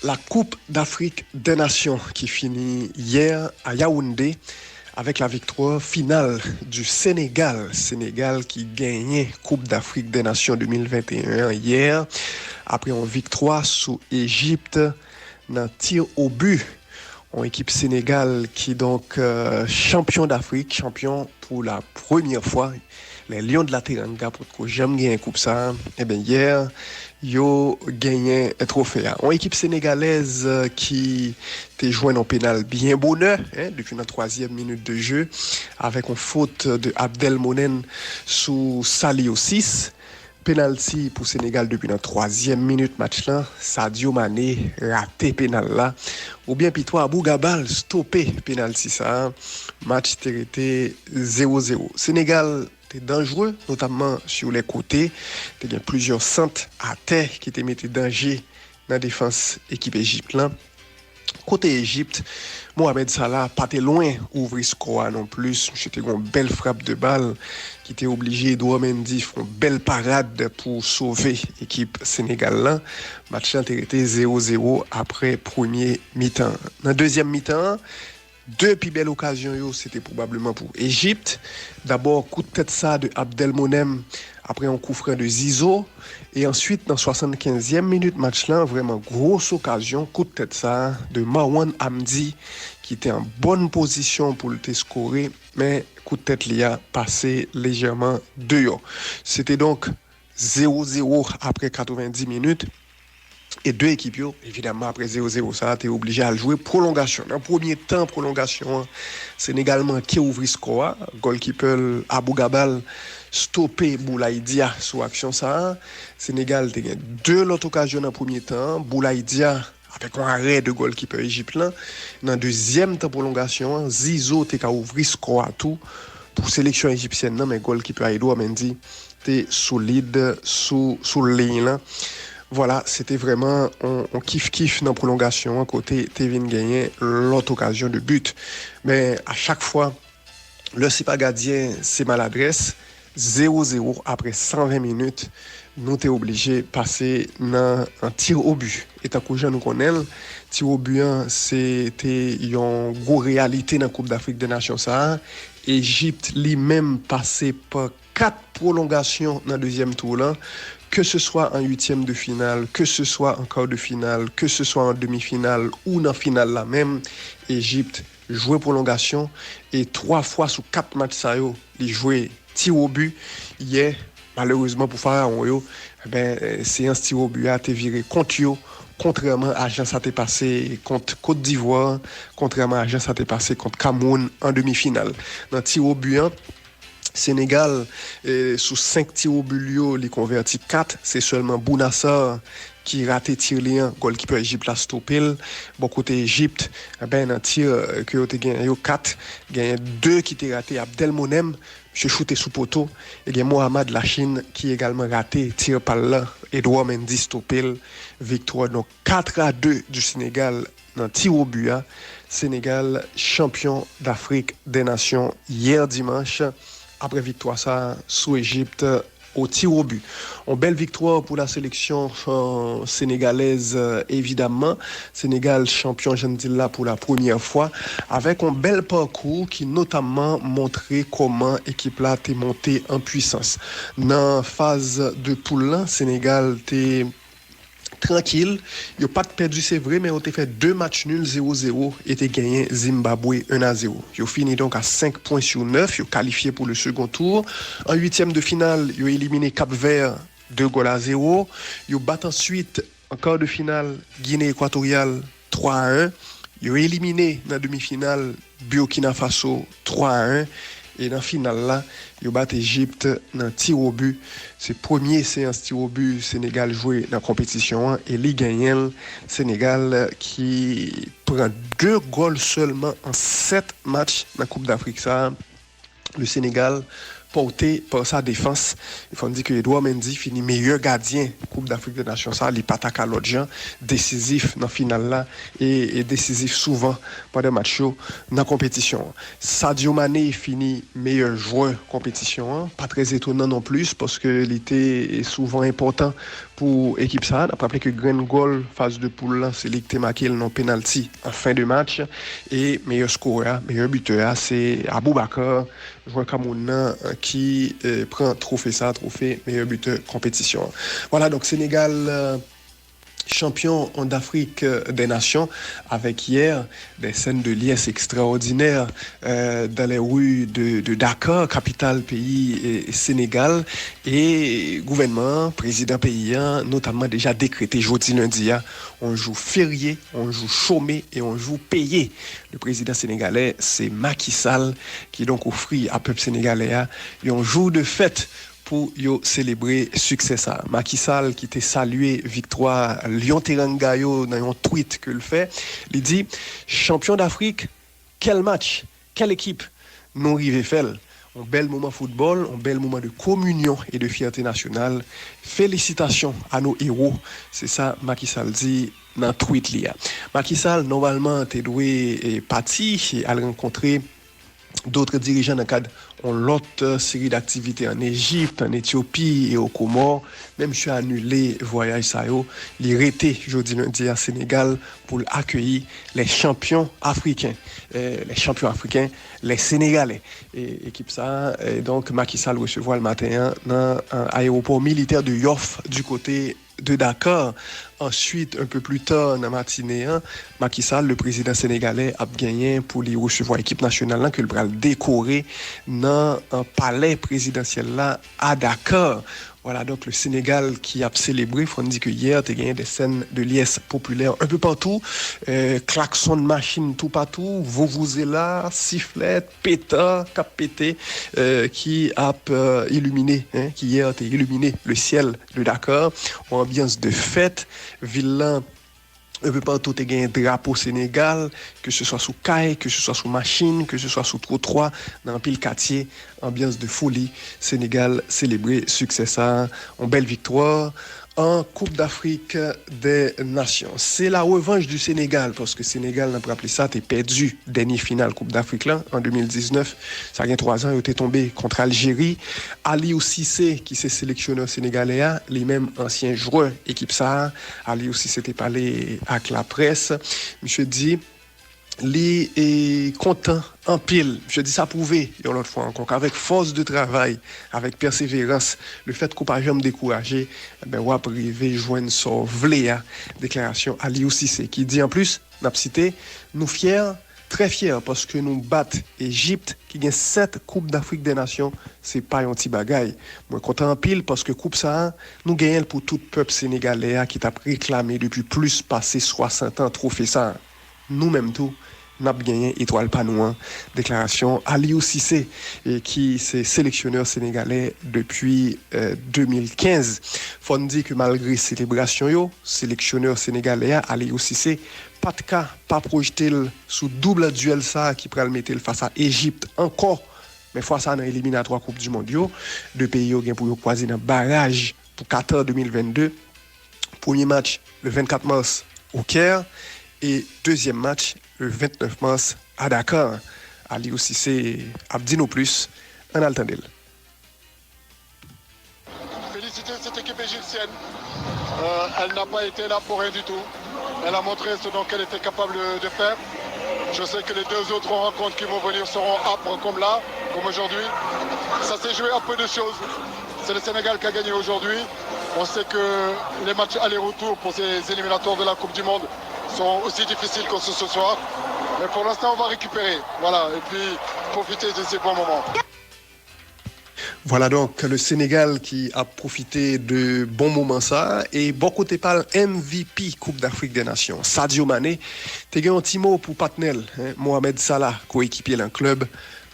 la Coupe d'Afrique des Nations qui finit hier à Yaoundé avec la victoire finale du Sénégal. Sénégal qui gagnait Coupe d'Afrique des Nations 2021 hier après une victoire sous Égypte dans tir au but. En équipe Sénégal qui est donc champion d'Afrique, champion pour la première fois. Les Lions de la Teranga pour que j'aime gagner coupe ça. Eh bien hier, yo gagné un trophée. En équipe sénégalaise qui était joué en pénal bien bonheur depuis la 3e minute de jeu avec une faute de Abdelmonen sous Salio 6. Penalty pour Sénégal depuis la 3e minute match là. Sadio Mané raté pénal là. Ou bien Pitois Abougabal stoppé penalty ça. Match était 0-0. Sénégal était dangereux, notamment sur les côtés. Il y a plusieurs centres à terre qui étaient mis en danger dans la défense équipe Égypte là. Côté Égypte, Mohamed Salah pas très loin ouvrir score non plus. C'était une belle frappe de balle qui était obligé Edouard Mendy faire une belle parade pour sauver l'équipe Sénégal là. Match là était 0-0 après premier mi-temps. Dans deuxième mi-temps, deux plus belles occasions, c'était probablement pour Égypte. D'abord, coup de tête ça de Abdelmonem après un coup franc de Zizo. Et ensuite, dans 75e minute match là, vraiment grosse occasion, coup de tête ça de Marwan Hamdi qui était en bonne position pour le scorer, mais coup de tête il a passé légèrement dehors. C'était donc 0-0 après 90 minutes. Et deux équipes, évidemment, après 0-0, ça, tu es obligé à jouer prolongation. Dans le premier temps, prolongation, Sénégal qui ouvre le score. Goalkeeper Abou Gabal stoppé Boulaïdia sur action ça. Sénégal a deux autres occasions dans le premier temps. Boulaïdia avec un arrêt de goalkeeper égyptien. Dans le deuxième temps, prolongation, Zizo a ouvert le score à tout pour sélection égyptienne. Non, mais goalkeeper Edouard Mendy était solide sous ligne là. Voilà, c'était vraiment on kiff dans la prolongation. Côté Tevin gagné l'autre occasion de but. Mais à chaque fois, le c'est pas gardien, c'est maladresse. 0-0 après 120 minutes, nous sommes obligés de passer dans un tir au but. Et tant que nous connaissons, tir au but, c'était une grosse réalité dans la Coupe d'Afrique des Nations. Égypte lui-même passé par 4 prolongations dans le deuxième tour là. Que ce soit en huitième de finale, que ce soit en quart de finale, que ce soit en demi-finale ou dans finale là même, Égypte jouait prolongation et 3 fois sur 4 matchs il jouait tir au but. Hier, malheureusement pour Pharaon, séance tir au but a été viré contre eux, contrairement à Jean ça t'est passé contre Côte d'Ivoire, contrairement à Jean ça t'est passé contre Cameroun en demi-finale. Dans tir au but, Sénégal, sous 5 tirs au but, il convertit 4. C'est seulement Bounassar qui raté tir lien, goalkeeper Égypte l'a stoppé. Bon côté Égypte, un tir que vous avez gagné 4, gagné 2 qui étaient ratés. Abdelmonem, je shooté sous poteau. Et il y a Mohamed Lachine qui également raté, tir par là. Edouard Mendy stoppé. Victoire donc 4-2 du Sénégal dans tir au but. Sénégal, champion d'Afrique des Nations hier dimanche. Après victoire ça sous Égypte au tir au but. Une belle victoire pour la sélection sénégalaise évidemment. Sénégal champion, je ne dis là pour la première fois avec un bel parcours qui notamment montrait comment l'équipe là était montée en puissance. Dans phase de poule, Sénégal était tranquille, il n'a pas perdu, c'est vrai, mais on a fait 2 matchs nuls 0-0 et a gagné Zimbabwe 1-0. Ils ont fini donc à 5 points sur 9, ils ont qualifié pour le second tour. En 8e de finale, ils ont éliminé Cap-Vert 2-0. Ils ont battu ensuite, en quart de finale, Guinée équatoriale 3-1. Ils ont éliminé dans la demi-finale Burkina Faso 3-1. Et dans la finale là, ils ont battu l'Égypte dans le tir au but. C'est la première séance tir au but Sénégal joué dans la compétition. Et les gagnants, Sénégal qui prend 2 goals seulement en 7 matchs dans la Coupe d'Afrique. Ça, le Sénégal porté par sa défense. Il faut dire que Edouard Mendy finit meilleur gardien Coupe d'Afrique des Nations. Ça, il pas à l'autre gens, décisif dans la finale là et décisif souvent pendant le match dans la compétition. Sadio Mané finit meilleur joueur compétition. Pas très étonnant non plus parce que il était souvent important pour l'équipe ça. On a rappelé que grand goal phase de poule, c'est lui qui a marqué le penalty en fin de match. Et meilleur scoreur, meilleur buteur, c'est Aboubakar, joueur camerounais qui prend trophée meilleur buteur compétition. Voilà, donc Sénégal champion d'Afrique des Nations, avec hier des scènes de liesse extraordinaires dans les rues de Dakar, capitale pays et Sénégal, et gouvernement, président paysan, notamment déjà décrété jeudi lundi, on joue férié, on joue chômé et on joue payé. Le président sénégalais, c'est Macky Sall, qui donc offre à peuple sénégalais un jour de fête pour célébrer succès ça. Macky Sall qui t'a salué victoire Lyon Teranga dans un tweet que le fait, il dit champion d'Afrique, quel match, quelle équipe nous rivé fait. Un bel moment football, un bel moment de communion et de fierté nationale. Félicitations à nos héros. C'est ça Macky Sall dit dans tweet là. Macky Sall normalement t'es doué parti à rencontrer d'autres dirigeants dans le cadre de l'autre série d'activités en Égypte, en Éthiopie et aux Comores. Même je suis annulé voyage ça il resté jeudi lundi à Sénégal pour accueillir les champions africains, les Sénégalais. Et équipe ça, et donc Macky Sall recevoir le matin dans l'aéroport militaire de Yoff du côté de Dakar. Ensuite, un peu plus tard dans la matinée, Macky Sall, le président sénégalais, a gagné pour lui recevoir l'équipe nationale que le bras décoré dans un palais présidentiel là à Dakar. Voilà, donc le Sénégal qui a célébré, il faut dire que hier, tu as gagné des scènes de liesse populaire un peu partout, klaxon de machine tout partout, vuvuzela, sifflet, pétard, cap pété, qui a illuminé, qui hier a illuminé le ciel de Dakar, ambiance de fête, vilain. Un peu partout, tu as gagné un drapeau Sénégal, que ce soit sous caille, que ce soit sous machine, que ce soit sous trottoir, dans un pile quartier, ambiance de folie. Sénégal célébré succès ça, en belle victoire en Coupe d'Afrique des Nations. C'est la revanche du Sénégal, parce que Sénégal, n'a pas appelé ça, t'es perdu dernier finale Coupe d'Afrique là, en 2019. Ça a 3 ans, il était tombé contre Algérie. Aliou Cissé, qui s'est sélectionneur sénégalais, les mêmes anciens joueurs équipe ça. Aliou Cissé était parlé avec la presse. Monsieur dit, li est content en pile. Je dis ça prouvé, l'autre fois encore, qu'avec force de travail, avec persévérance, le fait qu'on pas jamais découragé, ben, on va arriver joindre son vléa. Déclaration Aliou Cissé, qui dit en plus, n'a cité, nous fiers, très fiers, parce que nous battons Égypte, qui gagne 7 Coupes d'Afrique des Nations, c'est pas un petit bagaille. Moi, content en pile, parce que Coupe ça, nous gagnons pour tout peuple sénégalais qui t'a réclamé depuis plus passé 60 ans, trophée ça. Nous-mêmes tout, n'a pas gagné étoile panouin. Déclaration Aliou Cissé, qui est sélectionneur sénégalais depuis 2015. Faut dire que malgré célébration, sélectionneur sénégalais Aliou Cissé, pas de cas, pas projeté sous double duel ça qui pourrait le mettre face à Égypte encore. Mais fois ça dans éliminatoire Coupe du Monde, deux pays ont pour croiser dans barrage pour Qatar 2022. Premier match le 24 mars au Caire. Et deuxième match, le 29 mars, à Dakar. Aliou Cissé, Abdino Plus, en Altandel. Féliciter cette équipe égyptienne. Elle n'a pas été là pour rien du tout. Elle a montré ce dont elle était capable de faire. Je sais que les deux autres rencontres qui vont venir seront âpres comme là, comme aujourd'hui. Ça s'est joué à peu de choses. C'est le Sénégal qui a gagné aujourd'hui. On sait que les matchs aller-retour pour ces éliminatoires de la Coupe du Monde sont aussi difficiles que ce soir. Mais pour l'instant, on va récupérer. Voilà, et puis profiter de ces bons moments. Voilà donc le Sénégal qui a profité de bons moments ça. Et bon côté parle MVP Coupe d'Afrique des Nations. Sadio Mané, t'es un petit mot pour Patnel, Mohamed Salah, coéquipier d'un club.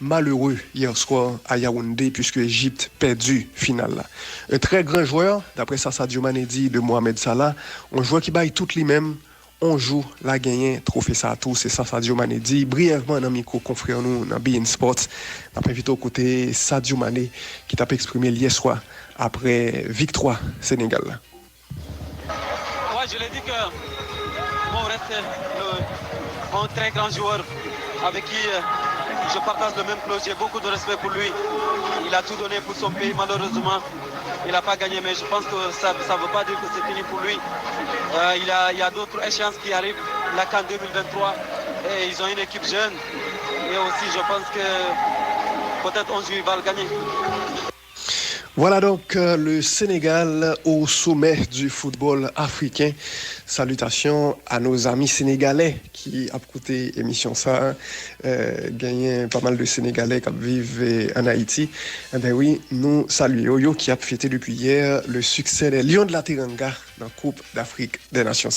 Malheureux hier soir à Yaoundé puisque l'Égypte perdu finale là. Un très grand joueur, d'après ça Sadio Mané dit de Mohamed Salah, un joueur qui baille toutes les mêmes, on joue la gagné trophée ça tout, c'est ça Sadio Mané dit brièvement dans micro confrère nous dans BeIN Sports. On a invité au côté Sadio Mané qui t'a exprimé hier soir après victoire Sénégal. Ouais, je l'ai dit que bon reste un très grand joueur avec qui je partage le même club, j'ai beaucoup de respect pour lui. Il a tout donné pour son pays, malheureusement. Il n'a pas gagné, mais je pense que ça ne veut pas dire que c'est fini pour lui. Il y a d'autres échéances qui arrivent, la CAN 2023, et ils ont une équipe jeune. Et aussi, je pense que peut-être un jour, il va le gagner. Voilà donc le Sénégal au sommet du football africain. Salutations à nos amis sénégalais qui ont écouté l'émission ça. Gagné pas mal de Sénégalais qui vivent en Haïti. Eh bien oui, nous saluons Yo qui a fêté depuis hier le succès des Lions de la Teranga dans la Coupe d'Afrique des Nations.